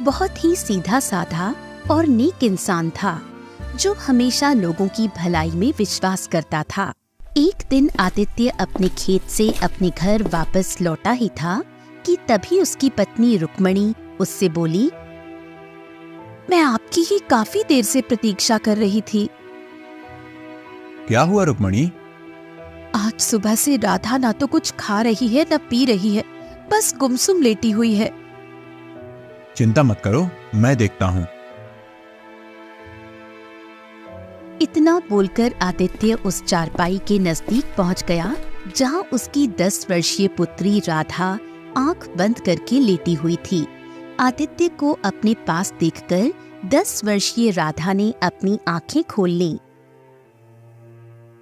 बहुत ही सीधा साधा और नेक इंसान था जो हमेशा लोगों की भलाई में विश्वास करता था। एक दिन आदित्य अपने खेत से अपने घर वापस लौटा ही था कि तभी उसकी पत्नी रुक्मणी उससे बोली, मैं आपकी ही काफी देर से प्रतीक्षा कर रही थी। क्या हुआ रुक्मणी? आज सुबह से राधा ना तो कुछ खा रही है न पी रही है, बस गुमसुम लेटी हुई है। चिंता मत करो, मैं देखता हूँ। इतना बोलकर आदित्य उस चारपाई के नजदीक पहुंच गया जहां उसकी 10 वर्षीय पुत्री राधा आंख बंद करके लेटी हुई थी। आदित्य को अपने पास देखकर 10 वर्षीय राधा ने अपनी आंखें खोल लीं।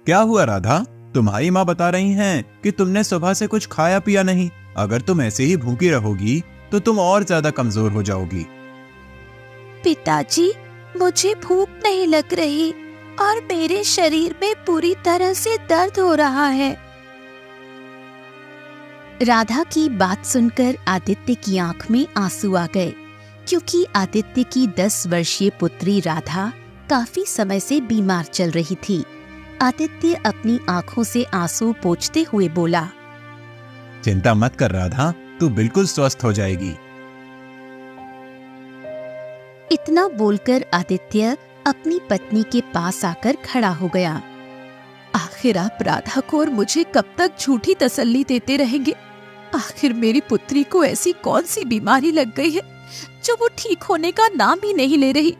क्या हुआ राधा? तुम्हारी माँ बता रही हैं कि तुमने सुबह से कुछ खाया पिया नहीं। अगर तुम ऐसे ही भूखी रहोगी तो तुम और ज्यादा कमजोर हो जाओगी। पिताजी, मुझे भूख नहीं लग रही और मेरे शरीर में पूरी तरह से दर्द हो रहा है। राधा की बात सुनकर आदित्य की आंख में आंसू आ गए, क्योंकि आदित्य की 10 वर्षीय पुत्री राधा काफी समय से बीमार चल रही थी। आदित्य अपनी आंखों से आंसू पोंछते हुए बोला, चिंता मत कर राधा, तू बिल्कुल स्वस्थ हो जाएगी। इतना बोलकर आदित्य अपनी पत्नी के पास आकर खड़ा हो गया। आखिर आप राधा को और मुझे कब तक झूठी तसल्ली देते रहेंगे? आखिर मेरी पुत्री को ऐसी कौन सी बीमारी लग गई है जो वो ठीक होने का नाम ही नहीं ले रही?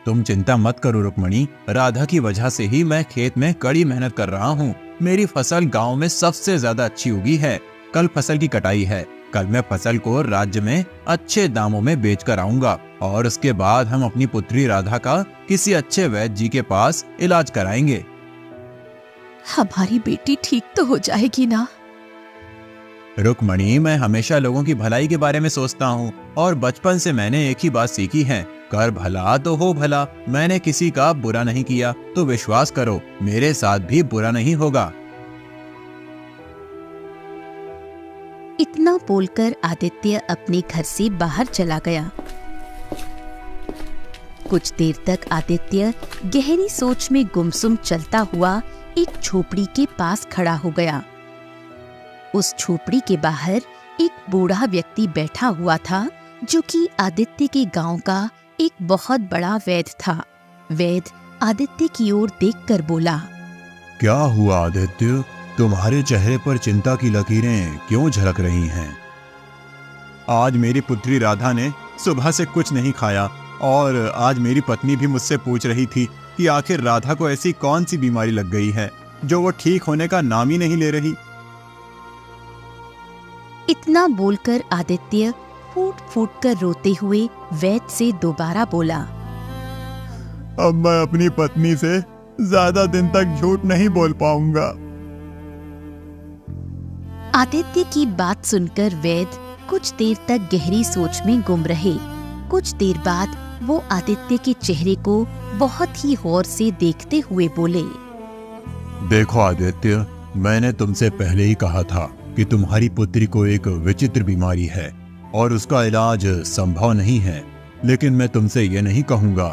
तुम चिंता मत करो रुक्मणी, राधा की वजह से ही मैं खेत में कड़ी मेहनत कर रहा हूँ। मेरी फसल गांव में सबसे ज्यादा अच्छी उगी है। कल फसल की कटाई है। कल मैं फसल को राज्य में अच्छे दामों में बेच कर आऊंगा और उसके बाद हम अपनी पुत्री राधा का किसी अच्छे वैद्य जी के पास इलाज कराएंगे। हमारी बेटी ठीक तो हो जाएगी ना? रुक्मणी, मैं हमेशा लोगों की भलाई के बारे में सोचता हूँ और बचपन से मैंने एक ही बात सीखी है, कर भला तो हो भला। मैंने किसी का बुरा नहीं किया, तो विश्वास करो मेरे साथ भी बुरा नहीं होगा। इतना बोलकर आदित्य अपने घर से बाहर चला गया। कुछ देर तक आदित्य गहरी सोच में गुमसुम चलता हुआ एक झोपड़ी के पास खड़ा हो गया। उस झोपड़ी के बाहर एक बूढ़ा व्यक्ति बैठा हुआ था जो कि आदित्य के गांव का एक बहुत बड़ा वैद्य था। वैद्य आदित्य की ओर देखकर बोला, क्या हुआ आदित्य? तुम्हारे चेहरे पर चिंता की लकीरें क्यों झलक रही हैं? आज मेरी पुत्री राधा ने सुबह से कुछ नहीं खाया और आज मेरी पत्नी भी मुझसे पूछ रही थी कि आखिर राधा को ऐसी कौन सी बीमारी लग गई है जो वो ठीक होने का नाम ही नहीं ले रही। इतना बोलकर आदित्य फूट फूट कर रोते हुए वैद्य से दोबारा बोला, अब मैं अपनी पत्नी से ज्यादा दिन तक झूठ नहीं बोल पाऊंगा। आदित्य की बात सुनकर वैद्य कुछ देर तक गहरी सोच में गुम रहे। कुछ देर बाद वो आदित्य के चेहरे को बहुत ही गौर से देखते हुए बोले, देखो आदित्य, मैंने तुमसे पहले ही कहा था कि तुम्हारी पुत्री को एक विचित्र बीमारी है और उसका इलाज संभव नहीं है। लेकिन मैं तुमसे ये नहीं कहूंगा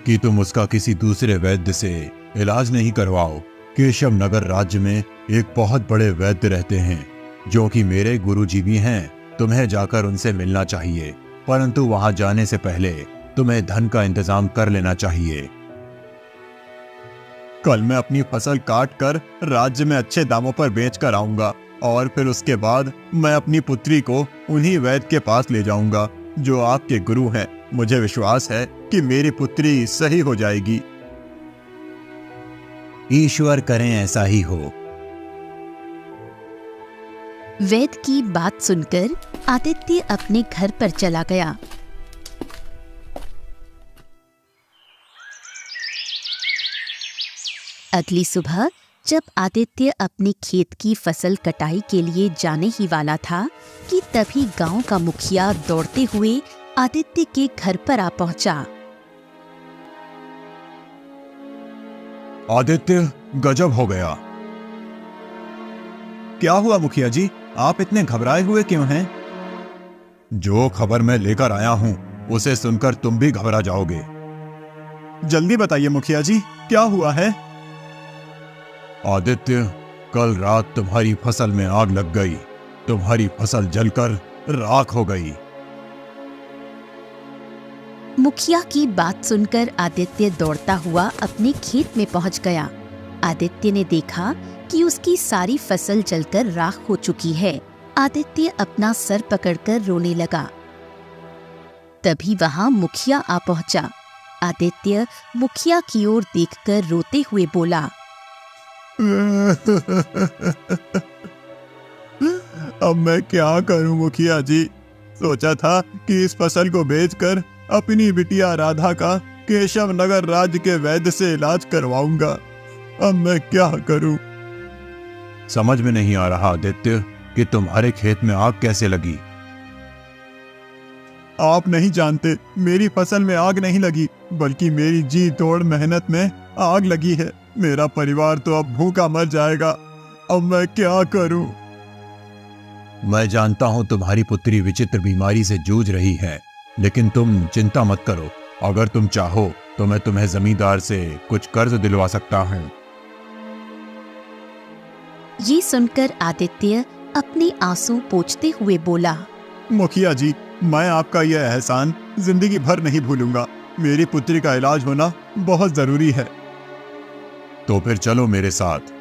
कि तुम उसका किसी दूसरे वैद्य से इलाज नहीं करवाओ। केशव नगर राज्य में एक बहुत बड़े वैद्य रहते हैं जो कि मेरे गुरुजी भी हैं। तुम्हें जाकर उनसे मिलना चाहिए, परंतु वहां जाने से पहले तुम्हें धन का इंतजाम कर लेना चाहिए। कल मैं अपनी फसल काट कर राज्य में अच्छे दामों पर बेच कर आऊंगा और फिर उसके बाद मैं अपनी पुत्री को उन्हीं वैद्य के पास ले जाऊंगा जो आपके गुरु हैं। मुझे विश्वास है कि मेरी पुत्री सही हो जाएगी। ईश्वर करें ऐसा ही हो। वैद्य की बात सुनकर आदित्य अपने घर पर चला गया। अगली सुबह जब आदित्य अपने खेत की फसल कटाई के लिए जाने ही वाला था कि तभी गांव का मुखिया दौड़ते हुए आदित्य के घर पर आ पहुंचा। आदित्य, गजब हो गया। क्या हुआ मुखिया जी, आप इतने घबराए हुए क्यों हैं? जो खबर मैं लेकर आया हूं उसे सुनकर तुम भी घबरा जाओगे। जल्दी बताइए मुखिया जी, क्या हुआ है? आदित्य, कल रात तुम्हारी फसल में आग लग गई। तुम्हारी फसल जलकर राख हो गई। मुखिया की बात सुनकर आदित्य दौड़ता हुआ अपने खेत में पहुंच गया। आदित्य ने देखा कि उसकी सारी फसल जलकर राख हो चुकी है। आदित्य अपना सर पकड़कर रोने लगा। तभी वहां मुखिया आ पहुंचा। आदित्य मुखिया की ओर देखकर रोते हुए बोला, अब मैं क्या करूं मुखिया जी? सोचा था कि इस फसल को बेचकर अपनी बिटिया राधा का केशव नगर राज्य के वैद्य से इलाज करवाऊंगा। अब मैं क्या करूं? समझ में नहीं आ रहा आदित्य कि तुम्हारे खेत में आग कैसे लगी। आप नहीं जानते, मेरी फसल में आग नहीं लगी, बल्कि मेरी जी तोड़ मेहनत में आग लगी है। मेरा परिवार तो अब भूखा मर जाएगा। अब मैं क्या करूं? मैं जानता हूं तुम्हारी पुत्री विचित्र बीमारी से जूझ रही है, लेकिन तुम चिंता मत करो। अगर तुम चाहो तो मैं तुम्हें जमींदार से कुछ कर्ज दिलवा सकता हूं। ये सुनकर आदित्य अपने आंसू पोंछते हुए बोला, मुखिया जी, मैं आपका यह एहसान जिंदगी भर नहीं भूलूंगा। मेरी पुत्री का इलाज होना बहुत जरूरी है। तो फिर चलो मेरे साथ।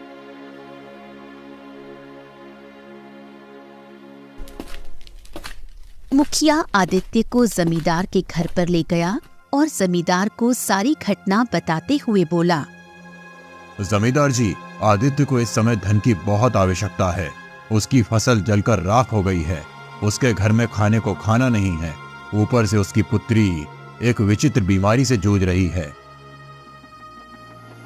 मुखिया आदित्य को जमींदार के घर पर ले गया और जमींदार को सारी घटना बताते हुए बोला, जमींदार जी, आदित्य को इस समय धन की बहुत आवश्यकता है। उसकी फसल जलकर राख हो गई है। उसके घर में खाने को खाना नहीं है। ऊपर से उसकी पुत्री एक विचित्र बीमारी से जूझ रही है।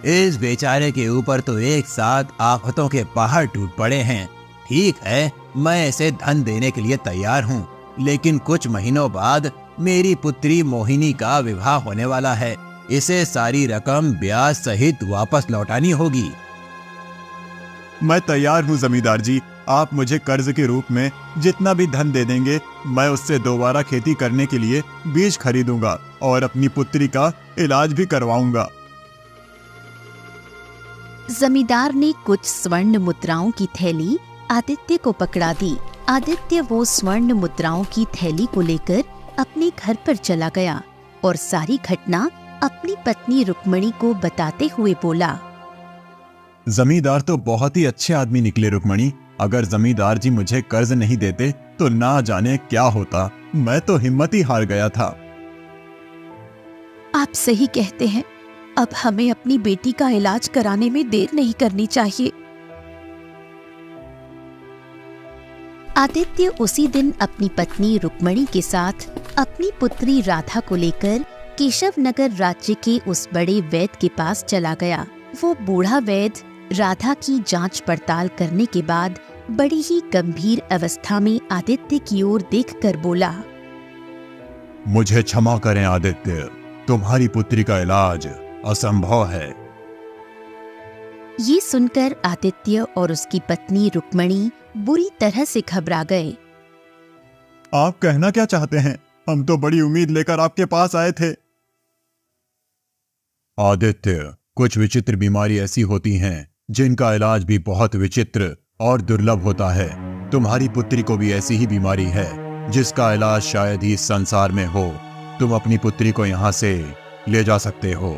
इस बेचारे के ऊपर तो एक साथ आफतों के पहाड़ टूट पड़े हैं। ठीक है, मैं इसे धन देने के लिए तैयार हूँ, लेकिन कुछ महीनों बाद मेरी पुत्री मोहिनी का विवाह होने वाला है। इसे सारी रकम ब्याज सहित वापस लौटानी होगी। मैं तैयार हूँ जमींदार जी। आप मुझे कर्ज के रूप में जितना भी धन दे देंगे, मैं उससे दोबारा खेती करने के लिए बीज खरीदूंगा और अपनी पुत्री का इलाज भी करवाऊंगा। जमींदार ने कुछ स्वर्ण मुद्राओं की थैली आदित्य को पकड़ा दी। आदित्य वो स्वर्ण मुद्राओं की थैली को लेकर अपने घर पर चला गया और सारी घटना अपनी पत्नी रुक्मणी को बताते हुए बोला, जमींदार तो बहुत ही अच्छे आदमी निकले रुक्मणी। अगर जमींदार जी मुझे कर्ज नहीं देते तो ना जाने क्या होता। मैं तो हिम्मत ही हार गया था। आप सही कहते हैं। अब हमें अपनी बेटी का इलाज कराने में देर नहीं करनी चाहिए। आदित्य उसी दिन अपनी पत्नी रुक्मणी के साथ अपनी पुत्री राधा को लेकर केशव नगर राज्य के उस बड़े वैद्य के पास चला गया। वो बूढ़ा वैद्य राधा की जांच पड़ताल करने के बाद बड़ी ही गंभीर अवस्था में आदित्य की ओर देखकर बोला, मुझे क्षमा करें आदित्य, तुम्हारी पुत्री का इलाज असंभव है। ये सुनकर आदित्य और उसकी पत्नी रुक्मणी बुरी तरह से घबरा गए। आप कहना क्या चाहते हैं? हम तो बड़ी उम्मीद लेकर आपके पास आए थे। आदित्य, कुछ विचित्र बीमारी ऐसी होती हैं जिनका इलाज भी बहुत विचित्र और दुर्लभ होता है। तुम्हारी पुत्री को भी ऐसी ही बीमारी है जिसका इलाज शायद ही संसार में हो। तुम अपनी पुत्री को यहाँ से ले जा सकते हो।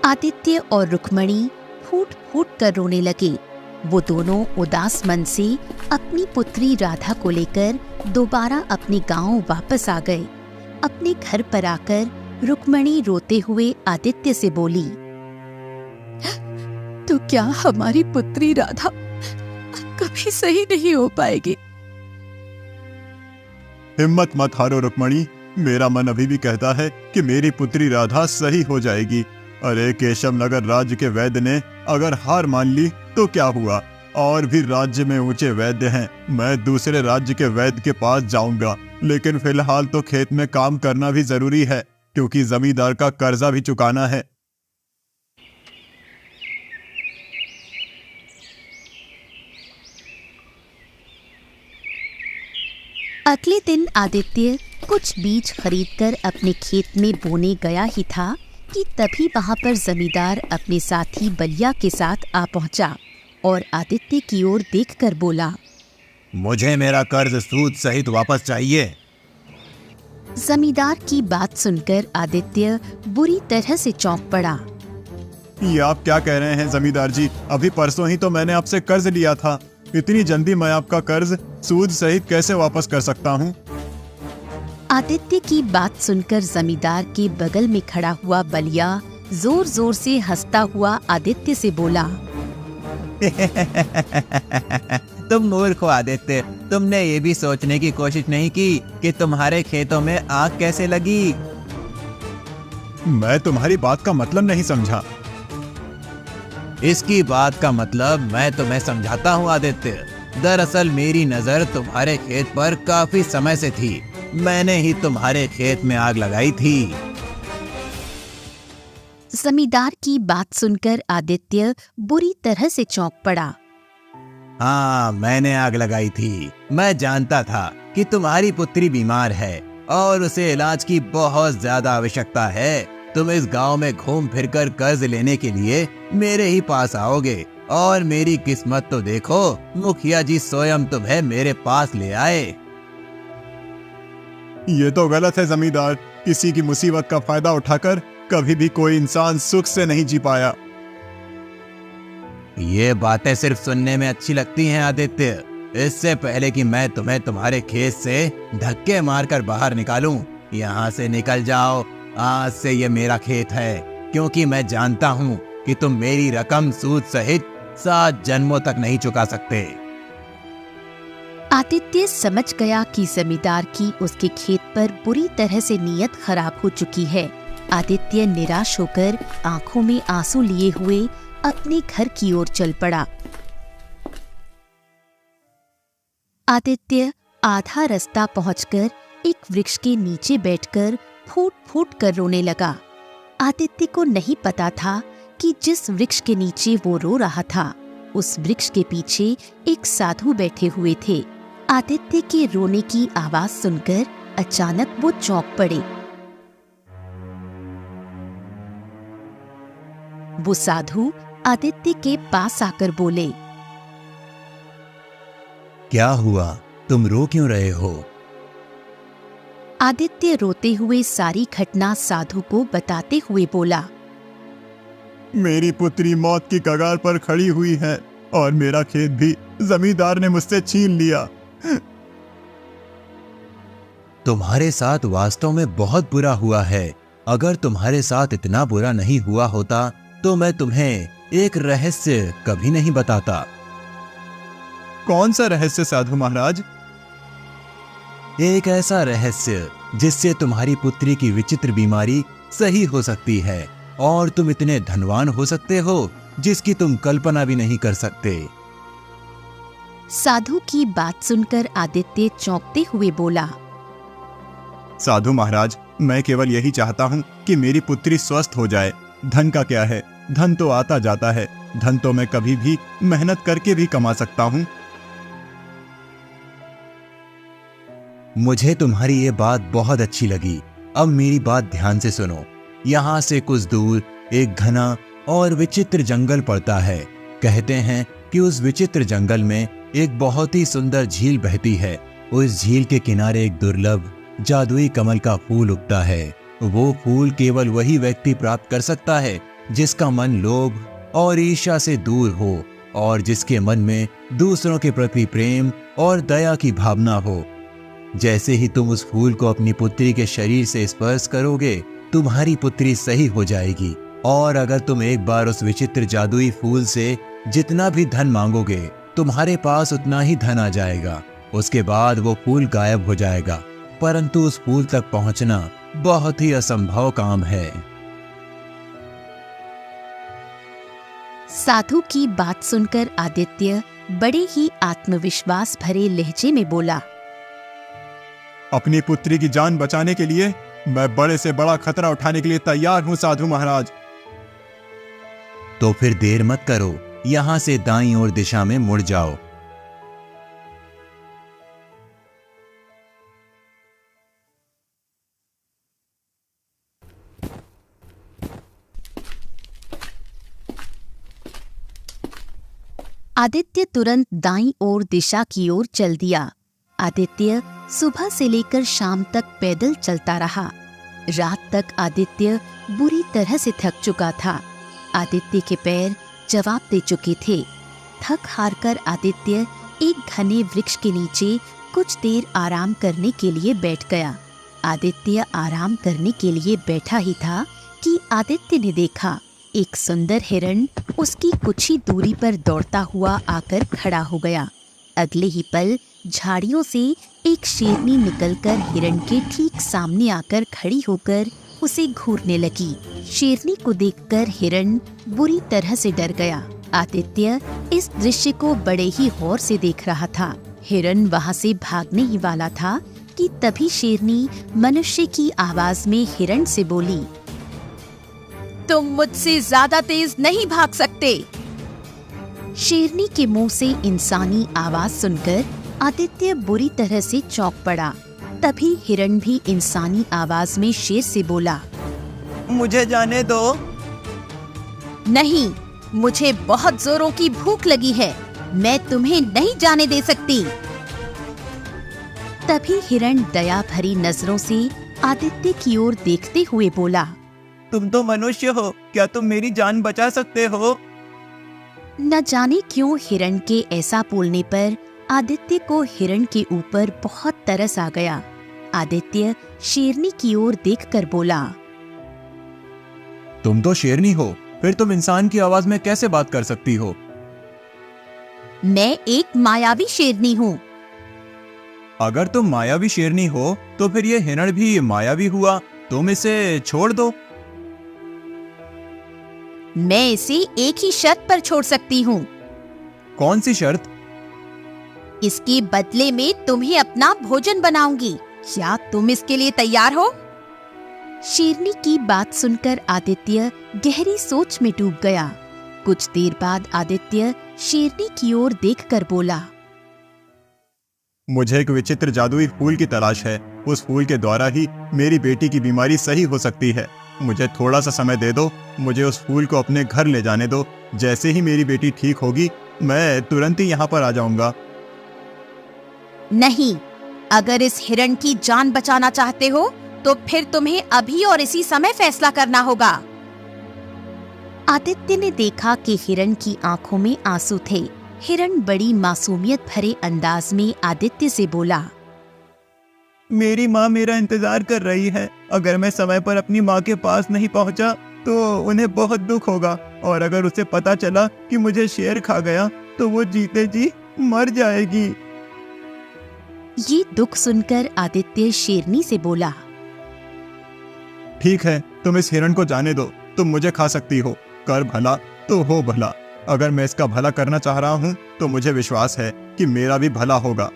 आदित्य और रुक्मणी फूट फूट कर रोने लगे। वो दोनों उदास मन से अपनी पुत्री राधा को लेकर दोबारा अपने गांव वापस आ गए। अपने घर पर आकर रुक्मणी रोते हुए आदित्य से बोली, तो क्या हमारी पुत्री राधा कभी सही नहीं हो पाएगी? हिम्मत मत हारो रुक्मणी। मेरा मन अभी भी कहता है कि मेरी पुत्री राधा सही हो जाएगी। अरे केशव नगर राज्य के वैद्य ने अगर हार मान ली तो क्या हुआ? और भी राज्य में ऊंचे वैद्य हैं। मैं दूसरे राज्य के वैद्य के पास जाऊंगा, लेकिन फिलहाल तो खेत में काम करना भी जरूरी है, क्योंकि जमींदार का कर्जा भी चुकाना है। अगले दिन आदित्य कुछ बीज खरीदकर अपने खेत में बोने गया ही था कि तभी वहां पर जमींदार अपने साथी बलिया के साथ आ पहुंचा और आदित्य की ओर देखकर बोला, मुझे मेरा कर्ज सूद सहित वापस चाहिए। जमींदार की बात सुनकर आदित्य बुरी तरह से चौंक पड़ा। ये आप क्या कह रहे हैं जमींदार जी? अभी परसों ही तो मैंने आपसे कर्ज लिया था। इतनी जल्दी मैं आपका कर्ज सूद सहित कैसे वापस कर सकता हूँ? आदित्य की बात सुनकर जमींदार के बगल में खड़ा हुआ बलिया जोर जोर से हंसता हुआ आदित्य से बोला, तुम मूर्ख हो आदित्य, तुमने ये भी सोचने की कोशिश नहीं की कि तुम्हारे खेतों में आग कैसे लगी। मैं तुम्हारी बात का मतलब नहीं समझा। इसकी बात का मतलब मैं तुम्हें समझाता हूँ आदित्य। दरअसल मेरी नजर तुम्हारे खेत पर काफी समय से थी। मैंने ही तुम्हारे खेत में आग लगाई थी। जमींदार की बात सुनकर आदित्य बुरी तरह से चौंक पड़ा। हाँ, मैंने आग लगाई थी। मैं जानता था कि तुम्हारी पुत्री बीमार है और उसे इलाज की बहुत ज्यादा आवश्यकता है। तुम इस गांव में घूम फिरकर कर्ज लेने के लिए मेरे ही पास आओगे और मेरी किस्मत तो देखो, मुखिया जी स्वयं तुम्हें मेरे पास ले आए। ये तो गलत है जमींदार। किसी की मुसीबत का फायदा उठाकर कभी भी कोई इंसान सुख से नहीं जी पाया। ये बातें सिर्फ सुनने में अच्छी लगती हैं आदित्य। इससे पहले कि मैं तुम्हें तुम्हारे खेत से धक्के मारकर बाहर निकालूं, यहाँ से निकल जाओ। आज से ये मेरा खेत है, क्योंकि मैं जानता हूँ कि तुम मेरी रकम सूद सहित 7 जन्मों तक नहीं चुका सकते। आदित्य समझ गया कि जमींदार की उसके खेत पर बुरी तरह से नीयत खराब हो चुकी है। आदित्य निराश होकर आंखों में आंसू लिए हुए अपने घर की ओर चल पड़ा। आदित्य आधा रास्ता पहुंचकर एक वृक्ष के नीचे बैठकर फूट फूट कर रोने लगा। आदित्य को नहीं पता था कि जिस वृक्ष के नीचे वो रो रहा था, उस वृक्ष के पीछे एक साधु बैठे हुए थे। आदित्य के रोने की आवाज सुनकर अचानक वो चौंक पड़े। वो साधु आदित्य के पास आकर बोले, क्या हुआ? तुम रो क्यों रहे हो? आदित्य रोते हुए सारी घटना साधु को बताते हुए बोला, मेरी पुत्री मौत की कगार पर खड़ी हुई है और मेरा खेत भी जमींदार ने मुझसे छीन लिया। तुम्हारे साथ वास्तव में बहुत बुरा हुआ है। अगर तुम्हारे साथ इतना बुरा नहीं हुआ होता तो मैं तुम्हें एक रहस्य कभी नहीं बताता। कौन सा रहस्य साधु महाराज? एक ऐसा रहस्य जिससे तुम्हारी पुत्री की विचित्र बीमारी सही हो सकती है और तुम इतने धनवान हो सकते हो जिसकी तुम कल्पना भी नहीं कर सकते। साधु की बात सुनकर आदित्य चौंकते हुए बोला, साधु महाराज, मैं केवल यही चाहता हूँ कि मेरी पुत्री स्वस्थ हो जाए। धन का क्या है? धन तो आता जाता है। धन तो मैं कभी भी मेहनत करके भी कमा सकता हूँ। मुझे तुम्हारी ये बात बहुत अच्छी लगी। अब मेरी बात ध्यान से सुनो। यहाँ से कुछ दूर एक घना और विचित्र जंगल पड़ता है। कहते हैं कि उस विचित्र जंगल में एक बहुत ही सुंदर झील बहती है। उस झील के किनारे एक दुर्लभ जादुई कमल का फूल उगता है। वो फूल केवल वही व्यक्ति प्राप्त कर सकता है जिसका मन लोभ और ईर्ष्या से दूर हो और जिसके मन में दूसरों के प्रति प्रेम और दया की भावना हो। जैसे ही तुम उस फूल को अपनी पुत्री के शरीर से स्पर्श करोगे, तुम्हारी पुत्री सही हो जाएगी। और अगर तुम एक बार उस विचित्र जादुई फूल से जितना भी धन मांगोगे, तुम्हारे पास उतना ही धन आ जाएगा। उसके बाद वो फूल गायब हो जाएगा। परंतु उस फूल तक पहुंचना बहुत ही असंभव काम है। साधु की बात सुनकर आदित्य बड़े ही आत्मविश्वास भरे लहजे में बोला, अपनी पुत्री की जान बचाने के लिए मैं बड़े से बड़ा खतरा उठाने के लिए तैयार हूँ साधु महाराज। तो फिर देर मत करो, यहाँ से दाईं ओर दिशा में मुड़ जाओ। आदित्य तुरंत दाईं ओर दिशा की ओर चल दिया। आदित्य सुबह से लेकर शाम तक पैदल चलता रहा। रात तक आदित्य बुरी तरह से थक चुका था। आदित्य के पैर जवाब दे चुके थे। थक हार कर आदित्य एक घने वृक्ष के नीचे कुछ देर आराम करने के लिए बैठ गया। आदित्य आराम करने के लिए बैठा ही था कि आदित्य ने देखा एक सुंदर हिरण उसकी कुछ ही दूरी पर दौड़ता हुआ आकर खड़ा हो गया। अगले ही पल झाड़ियों से एक शेरनी निकलकर हिरण के ठीक सामने आकर खड़ी होकर उसे घूरने लगी। शेरनी को देखकर हिरण बुरी तरह से डर गया। आदित्य इस दृश्य को बड़े ही गौर से देख रहा था। हिरण वहां से भागने ही वाला था कि तभी शेरनी मनुष्य की आवाज में हिरण से बोली, तुम मुझसे ज्यादा तेज नहीं भाग सकते। शेरनी के मुंह से इंसानी आवाज सुनकर आदित्य बुरी तरह से चौंक पड़ा। तभी हिरण भी इंसानी आवाज में शेर से बोला, मुझे जाने दो। नहीं, मुझे बहुत जोरों की भूख लगी है, मैं तुम्हें नहीं जाने दे सकती। तभी हिरण दया भरी नजरों से आदित्य की ओर देखते हुए बोला, तुम तो मनुष्य हो, क्या तुम मेरी जान बचा सकते हो? न जाने क्यों हिरण के ऐसा बोलने पर आदित्य को हिरण के ऊपर बहुत तरस आ गया। आदित्य शेरनी की ओर देखकर बोला, तुम तो शेरनी हो, फिर तुम इंसान की आवाज में कैसे बात कर सकती हो? मैं एक मायावी शेरनी हूँ। अगर तुम मायावी शेरनी हो तो फिर ये हिरण भी मायावी हुआ, तुम इसे छोड़ दो। मैं इसे एक ही शर्त पर छोड़ सकती हूँ। कौन सी शर्त? इसके बदले में तुम्हें अपना भोजन बनाऊंगी। क्या तुम इसके लिए तैयार हो? शेरनी की बात सुनकर आदित्य गहरी सोच में डूब गया। कुछ देर बाद आदित्य शेरनी की ओर देखकर बोला, मुझे एक विचित्र जादुई फूल की तलाश है। उस फूल के द्वारा ही मेरी बेटी की बीमारी सही हो सकती है। मुझे थोड़ा सा समय दे दो, मुझे उस फूल को अपने घर ले जाने दो। जैसे ही मेरी बेटी ठीक होगी, मैं तुरंत ही यहाँ पर आ जाऊंगा। नहीं, अगर इस हिरण की जान बचाना चाहते हो तो फिर तुम्हें अभी और इसी समय फैसला करना होगा। आदित्य ने देखा कि हिरण की आंखों में आंसू थे। हिरण बड़ी मासूमियत भरे अंदाज में आदित्य से बोला, मेरी माँ मेरा इंतजार कर रही है। अगर मैं समय पर अपनी माँ के पास नहीं पहुँचा तो उन्हें बहुत दुख होगा, और अगर उसे पता चला कि मुझे शेर खा गया तो वो जीते जी मर जाएगी। ये दुख सुनकर आदित्य शेरनी से बोला, ठीक है, तुम इस हिरण को जाने दो, तुम मुझे खा सकती हो। कर भला तो हो भला। अगर मैं इसका भला करना चाह रहा हूँ तो मुझे विश्वास है कि मेरा भी भला होगा।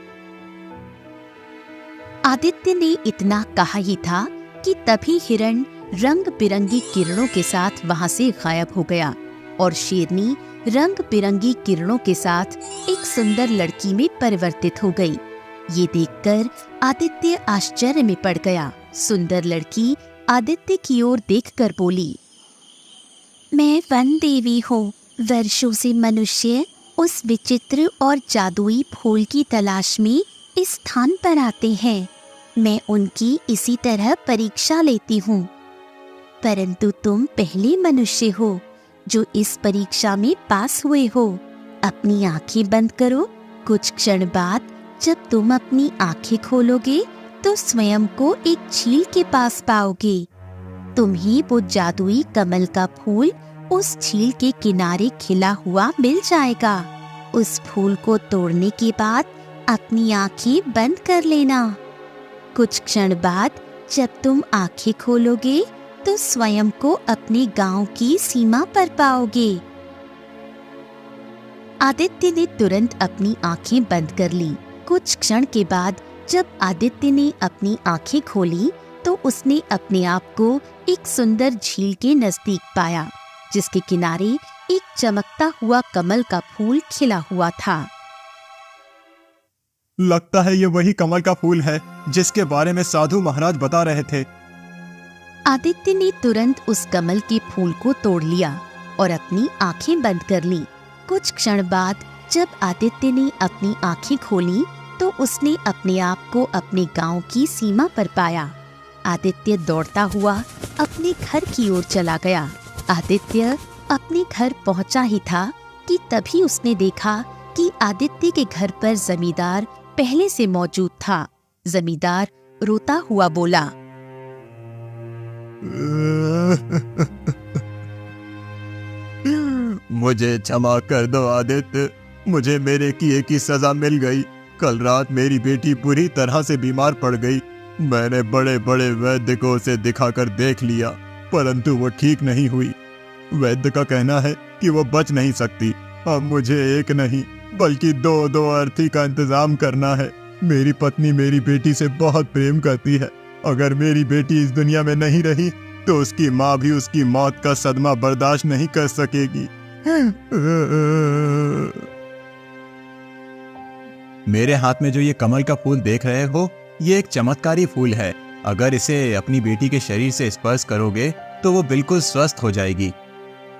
आदित्य ने इतना कहा ही था कि तभी हिरण रंग बिरंगी किरणों के साथ वहां से गायब हो गया और शेरनी रंग बिरंगी किरणों के साथ एक सुंदर लड़की में परिवर्तित हो गई। ये देखकर आदित्य आश्चर्य में पड़ गया। सुंदर लड़की आदित्य की ओर देखकर बोली, मैं वन देवी हूँ। वर्षों से मनुष्य उस विचित्र और जादुई फूल की तलाश में इस स्थान पर आते हैं। मैं उनकी इसी तरह परीक्षा लेती हूँ, परंतु तुम पहले मनुष्य हो जो इस परीक्षा में पास हुए हो। अपनी आंखें बंद करो। कुछ क्षण बाद जब तुम अपनी आंखें खोलोगे तो स्वयं को एक झील के पास पाओगे। तुम्हें वो जादुई कमल का फूल उस झील के किनारे खिला हुआ मिल जाएगा। उस फूल को तोड़ने के बाद अपनी आंखें बंद कर लेना। कुछ क्षण बाद जब तुम आंखें खोलोगे तो स्वयं को अपने गांव की सीमा पर पाओगे। आदित्य ने तुरंत अपनी आंखें बंद कर ली। कुछ क्षण के बाद जब आदित्य ने अपनी आंखें खोली तो उसने अपने आप को एक सुंदर झील के नजदीक पाया, जिसके किनारे एक चमकता हुआ कमल का फूल खिला हुआ था। लगता है ये वही कमल का फूल है जिसके बारे में साधु महाराज बता रहे थे। आदित्य ने तुरंत उस कमल के फूल को तोड़ लिया और अपनी आंखें बंद कर ली। कुछ क्षण बाद जब आदित्य ने अपनी आंखें खोली तो उसने अपने आप को अपने गांव की सीमा पर पाया। आदित्य दौड़ता हुआ अपने घर की ओर चला गया। आदित्य अपने घर पहुंचा ही था कि तभी उसने देखा कि आदित्य के घर पर जमींदार पहले से मौजूद था। जमींदार रोता हुआ बोला, मुझे क्षमा कर दो आदित्य, मुझे मेरे किए की सजा मिल गई। कल रात मेरी बेटी बुरी तरह से बीमार पड़ गई। मैंने बड़े बड़े वैद्य को उसे दिखाकर देख लिया, परंतु वो ठीक नहीं हुई। वैद्य का कहना है कि वो बच नहीं सकती। अब मुझे एक नहीं बल्कि दो अर्थी का इंतजाम करना है। मेरी पत्नी मेरी बेटी से बहुत प्रेम करती है। अगर मेरी बेटी इस दुनिया में नहीं रही तो उसकी माँ भी उसकी मौत का सदमा बर्दाश्त नहीं कर सकेगी। मेरे हाथ में जो ये कमल का फूल देख रहे हो, ये एक चमत्कारी फूल है। अगर इसे अपनी बेटी के शरीर से स्पर्श करोगे तो वो बिल्कुल स्वस्थ हो जाएगी।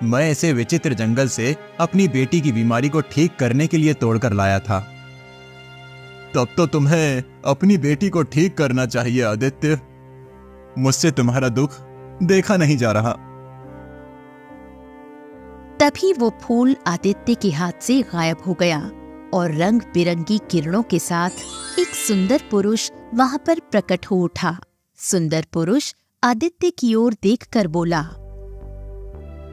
मैं इसे विचित्र जंगल से अपनी बेटी की बीमारी को ठीक करने के लिए तोड़कर लाया था। तब तो तुम्हें अपनी बेटी को ठीक करना चाहिए आदित्य। मुझसे तुम्हारा दुख देखा नहीं जा रहा। तभी वो फूल आदित्य के हाथ से गायब हो गया और रंग बिरंगी किरणों के साथ एक सुंदर पुरुष वहां पर प्रकट हो उठा। सुंदर पुरुष आदित्य की ओर देखकर बोला,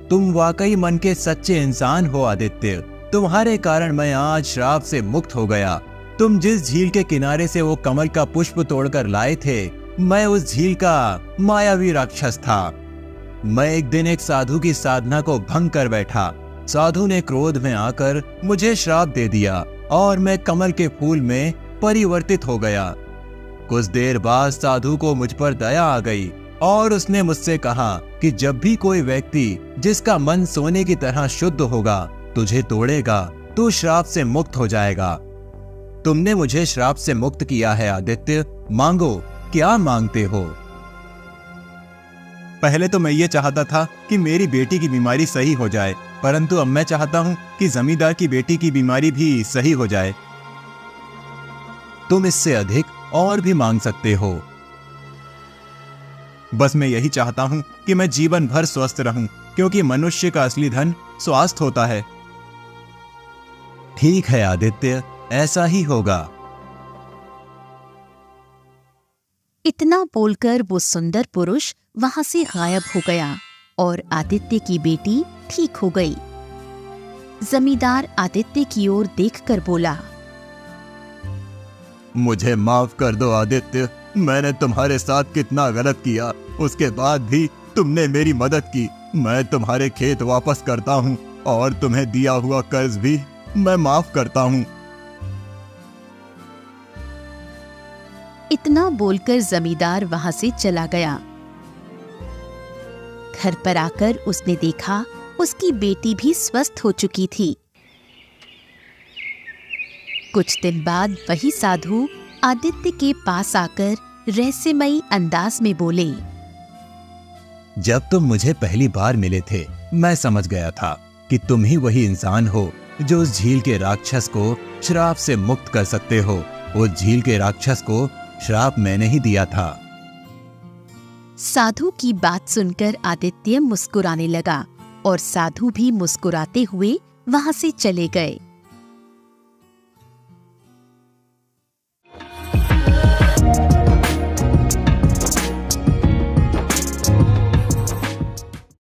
तुम वाकई मन के सच्चे इंसान हो आदित्य। तुम्हारे कारण मैं आज श्राप से मुक्त हो गया। तुम जिस झील के किनारे से वो कमल का पुष्प तोड़कर लाए थे, मैं उस झील का मायावी राक्षस था। मैं एक दिन एक साधु की साधना को भंग कर बैठा। साधु ने क्रोध में आकर मुझे श्राप दे दिया और मैं कमल के फूल में परिवर्तित हो गया। कुछ देर बाद साधु को मुझ पर दया आ गई और उसने मुझसे कहा कि जब भी कोई व्यक्ति जिसका मन सोने की तरह शुद्ध होगा तुझे तोड़ेगा तो श्राप से मुक्त हो जाएगा। तुमने मुझे श्राप से मुक्त किया है आदित्य। मांगो, क्या मांगते हो? पहले तो मैं ये चाहता था कि मेरी बेटी की बीमारी सही हो जाए, परंतु अब मैं चाहता हूँ कि जमींदार की बेटी की बीमारी भी सही हो जाए। तुम इससे अधिक और भी मांग सकते हो। बस मैं यही चाहता हूँ कि मैं जीवन भर स्वस्थ रहूं, क्योंकि मनुष्य का असली धन स्वास्थ्य होता है। ठीक है आदित्य, ऐसा ही होगा। इतना बोलकर वो सुंदर पुरुष वहां से गायब हो गया और आदित्य की बेटी ठीक हो गई। जमींदार आदित्य की ओर देखकर बोला, मुझे माफ कर दो आदित्य। मैंने तुम्हारे साथ कितना गलत किया, उसके बाद भी तुमने मेरी मदद की। मैं तुम्हारे खेत वापस करता हूँ और तुम्हें दिया हुआ कर्ज भी मैं माफ करता हूँ। इतना बोलकर जमींदार वहां से चला गया। घर पर आकर उसने देखा उसकी बेटी भी स्वस्थ हो चुकी थी। कुछ दिन बाद वही साधु आदित्य के पास आकर रहस्यमयी अंदाज में बोले, जब तुम मुझे पहली बार मिले थे मैं समझ गया था कि तुम ही वही इंसान हो जो उस झील के राक्षस को श्राप से मुक्त कर सकते हो। उस झील के राक्षस को श्राप मैंने ही दिया था। साधु की बात सुनकर आदित्य मुस्कुराने लगा और साधु भी मुस्कुराते हुए वहां से चले गए।